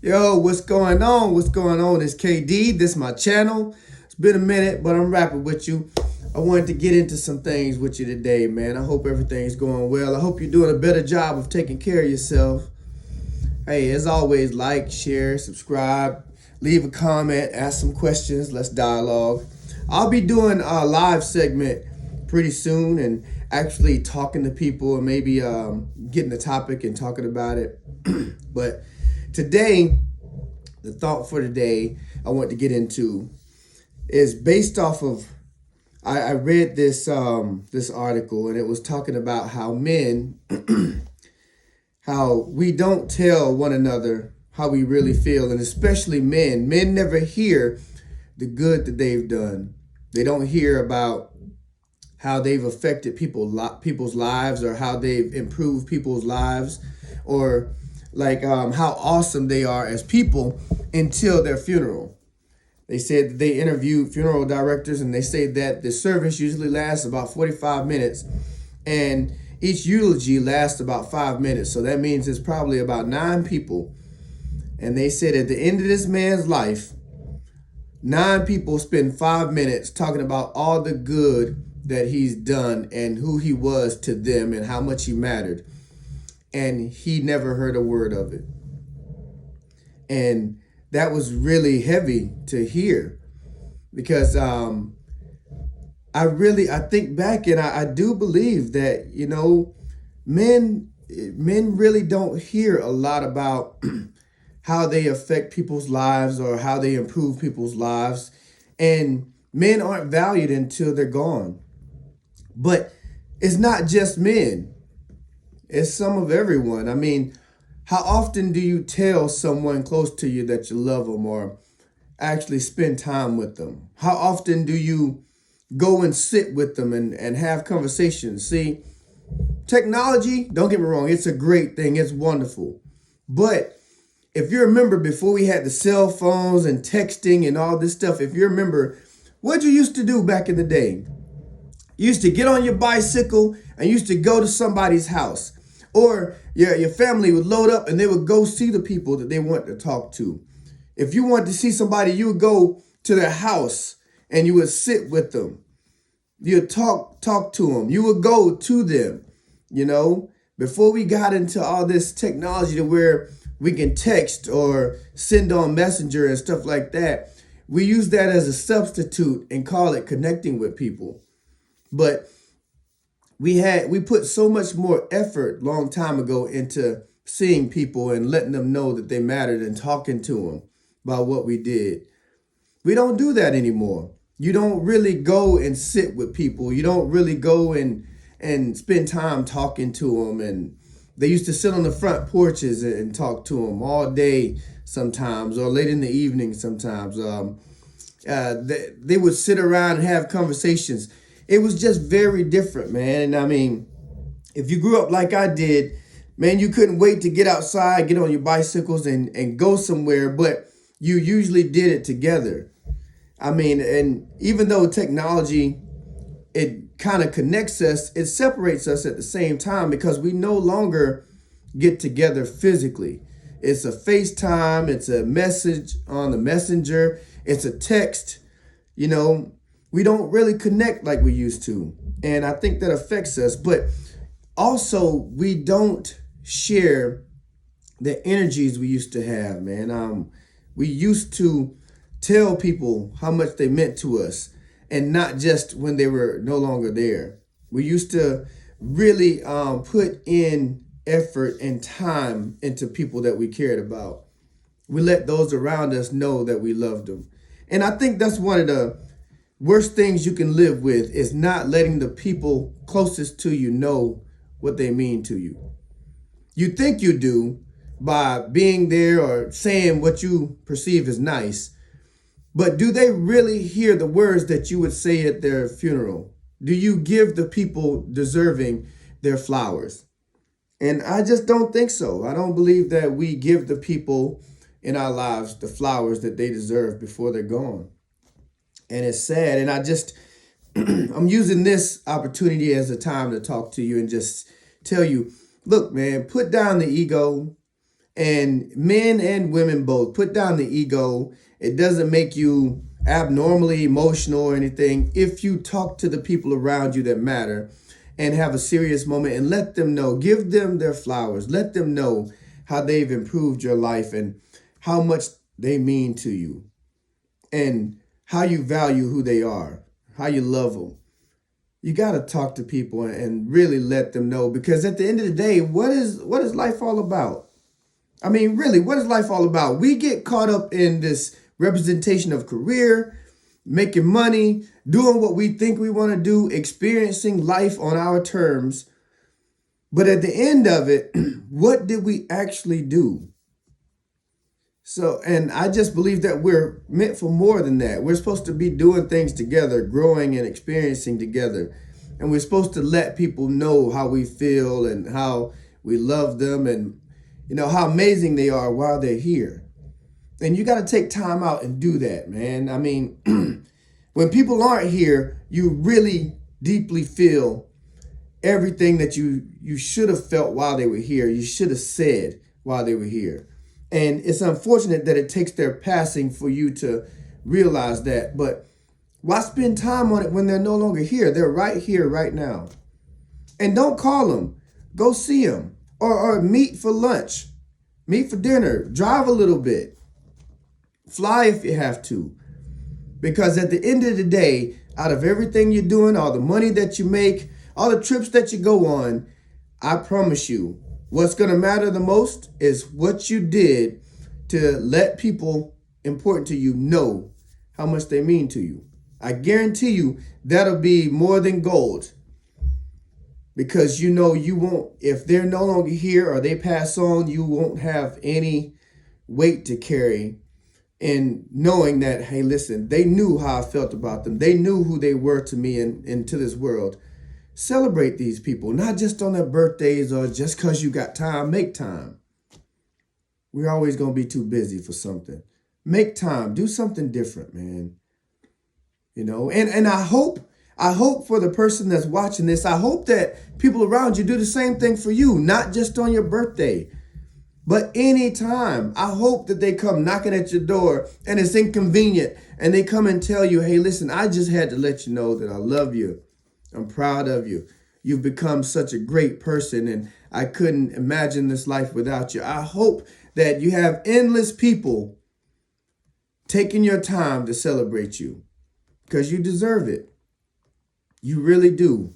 Yo, what's going on? What's going on? It's KD. This is my channel. It's been a minute, but I'm rapping with you. I wanted to get into some things with you today, man. I hope everything's going well. I hope you're doing a better job of taking care of yourself. Hey, as always, like, share, subscribe, leave a comment, ask some questions. Let's dialogue. I'll be doing a live segment pretty soon and actually talking to people and maybe getting a topic and talking about it. But today, the thought for today I want to get into is based off of I read this article, and it was talking about how men how we don't tell one another how we really feel, and especially men never hear the good that they've done. They don't hear about how they've affected people's lives, or how they've improved people's lives, or like how awesome they are as people until their funeral. They said that they interviewed funeral directors, and they say that the service usually lasts about 45 minutes, and each eulogy lasts about 5 minutes. So that means it's probably about 9 people. And they said at the end of this man's life, 9 people spend 5 minutes talking about all the good that he's done and who he was to them and how much he mattered. And he never heard a word of it. And that was really heavy to hear, because I think back, and I do believe that, men really don't hear a lot about how they affect people's lives or how they improve people's lives. And men aren't valued until they're gone. But it's not just men. It's some of everyone. I mean, how often do you tell someone close to you that you love them, or actually spend time with them? How often do you go and sit with them and have conversations? See, technology, don't get me wrong, it's a great thing. It's wonderful. But if you remember, before we had the cell phones and texting and all this stuff, if you remember, what you used to do back in the day, you used to get on your bicycle and you used to go to somebody's house. Or your family would load up and they would go see the people that they want to talk to. If you wanted to see somebody, you would go to their house and you would sit with them. You'd talk to them. You would go to them, Before we got into all this technology to where we can text or send on Messenger and stuff like that, we use that as a substitute and call it connecting with people. But we put so much more effort long time ago into seeing people and letting them know that they mattered and talking to them about what we did. We don't do that anymore. You don't really go and sit with people. You don't really go and spend time talking to them. And they used to sit on the front porches and talk to them all day sometimes, or late in the evening sometimes. They would sit around and have conversations. It was just very different, man. And I mean, if you grew up like I did, man, you couldn't wait to get outside, get on your bicycles and go somewhere, but you usually did it together. I mean, and even though technology, it kind of connects us, it separates us at the same time, because we no longer get together physically. It's a FaceTime, it's a message on the messenger, it's a text, we don't really connect like we used to. And I think that affects us. But also, we don't share the energies we used to have, man. We used to tell people how much they meant to us, and not just when they were no longer there. We used to really put in effort and time into people that we cared about. We let those around us know that we loved them. And I think that's one of the worst things you can live with, is not letting the people closest to you know what they mean to you. You think you do by being there or saying what you perceive as nice, but do they really hear the words that you would say at their funeral? Do you give the people deserving their flowers? And I just don't think so. I don't believe that we give the people in our lives the flowers that they deserve before they're gone. And it's sad. And I'm using this opportunity as a time to talk to you and just tell you, look, man, put down the ego And men and women both, put down the ego. It doesn't make you abnormally emotional or anything if you talk to the people around you that matter and have a serious moment and let them know, give them their flowers, let them know how they've improved your life and how much they mean to you and how you value who they are, how you love them. You got to talk to people and really let them know, because at the end of the day, what is life all about? I mean, really, what is life all about? We get caught up in this representation of career, making money, doing what we think we want to do, experiencing life on our terms. But at the end of it, what did we actually do? So, and I just believe that we're meant for more than that. We're supposed to be doing things together, growing and experiencing together. And we're supposed to let people know how we feel and how we love them and, how amazing they are while they're here. And you got to take time out and do that, man. I mean, when people aren't here, you really deeply feel everything that you should have felt while they were here. You should have said while they were here. And it's unfortunate that it takes their passing for you to realize that. But why spend time on it when they're no longer here? They're right here, right now. And don't call them. Go see them. Or meet for lunch. Meet for dinner. Drive a little bit. Fly if you have to. Because at the end of the day, out of everything you're doing, all the money that you make, all the trips that you go on, I promise you, what's going to matter the most is what you did to let people important to you know how much they mean to you. I guarantee you that'll be more than gold. Because you won't, if they're no longer here or they pass on, you won't have any weight to carry in knowing that, hey, listen, they knew how I felt about them. They knew who they were to me and to this world. Celebrate these people, not just on their birthdays or just because you got time. Make time. We're always going to be too busy for something. Make time. Do something different, man. And I hope for the person that's watching this, I hope that people around you do the same thing for you, not just on your birthday, but anytime. I hope that they come knocking at your door and it's inconvenient and they come and tell you, hey, listen, I just had to let you know that I love you. I'm proud of you. You've become such a great person and I couldn't imagine this life without you. I hope that you have endless people taking your time to celebrate you because you deserve it. You really do.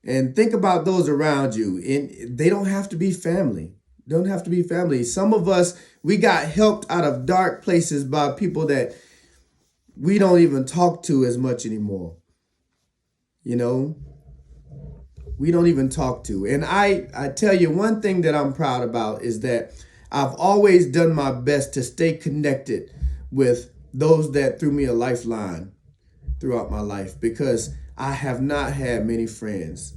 And think about those around you. And they don't have to be family. Don't have to be family. Some of us, we got helped out of dark places by people that we don't even talk to as much anymore. We don't even talk to. And I tell you, one thing that I'm proud about is that I've always done my best to stay connected with those that threw me a lifeline throughout my life, because I have not had many friends.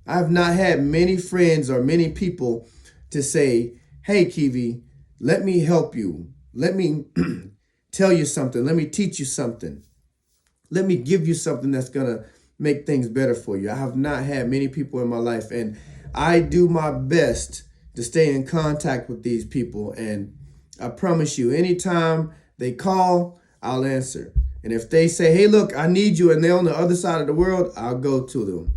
I have not had many friends or many people to say, hey, Kiwi, let me help you. Let me tell you something. Let me teach you something. Let me give you something that's going to make things better for you. I have not had many people in my life, and I do my best to stay in contact with these people. And I promise you, anytime they call, I'll answer. And if they say, hey, look, I need you, and they're on the other side of the world, I'll go to them.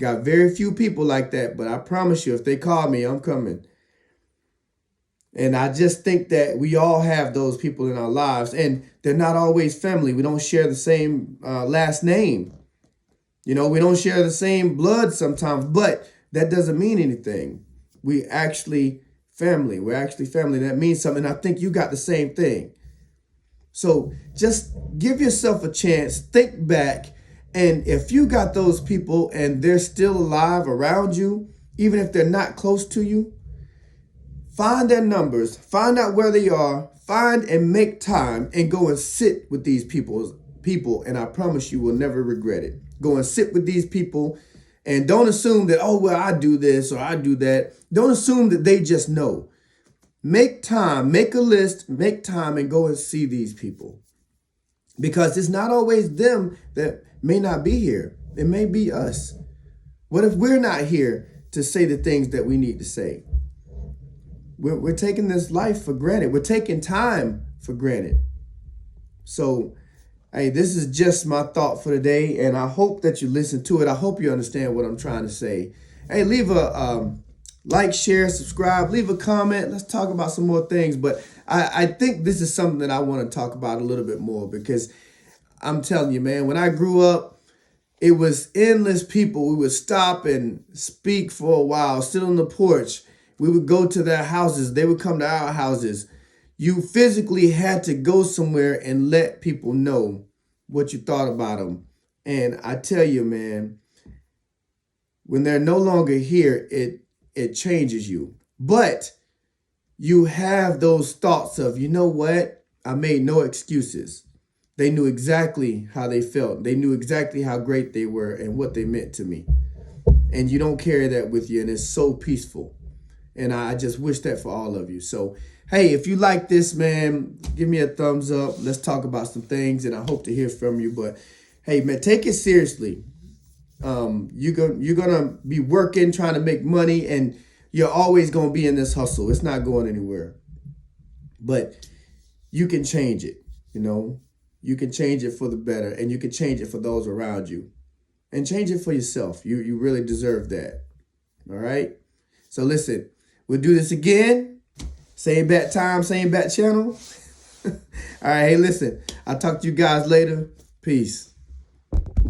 Got very few people like that, but I promise you, if they call me, I'm coming. And I just think that we all have those people in our lives, and they're not always family. We don't share the same last name. We don't share the same blood sometimes, but that doesn't mean anything. We actually family. We're actually family. That means something. I think you got the same thing. So just give yourself a chance, think back, and if you got those people and they're still alive around you, even if they're not close to you, find their numbers, find out where they are, find and make time and go and sit with these people, and I promise you will never regret it. Go and sit with these people and don't assume that, oh, well, I do this or I do that. Don't assume that they just know. Make time, make a list, make time and go and see these people. Because it's not always them that may not be here. It may be us. What if we're not here to say the things that we need to say? we're taking this life for granted. We're taking time for granted. So, hey, this is just my thought for today, and I hope that you listen to it. I hope you understand what I'm trying to say. Hey, leave a like, share, subscribe, leave a comment. Let's talk about some more things. But I think this is something that I want to talk about a little bit more, because I'm telling you, man, when I grew up, it was endless people. We would stop and speak for a while, sit on the porch. We would go to their houses. They would come to our houses. You physically had to go somewhere and let people know what you thought about them. And I tell you, man, when they're no longer here, it changes you. But you have those thoughts of, you know what? I made no excuses. They knew exactly how they felt. They knew exactly how great they were and what they meant to me. And you don't carry that with you, and it's so peaceful. And I just wish that for all of you. So, hey, if you like this, man, give me a thumbs up. Let's talk about some things, and I hope to hear from you. But, hey, man, take it seriously. You're gonna be working, trying to make money, and you're always going to be in this hustle. It's not going anywhere. But you can change it, you know. You can change it for the better, and you can change it for those around you. And change it for yourself. You really deserve that. All right? So listen, we'll do this again. Same bat time, same bat channel. All right, hey, listen. I'll talk to you guys later. Peace.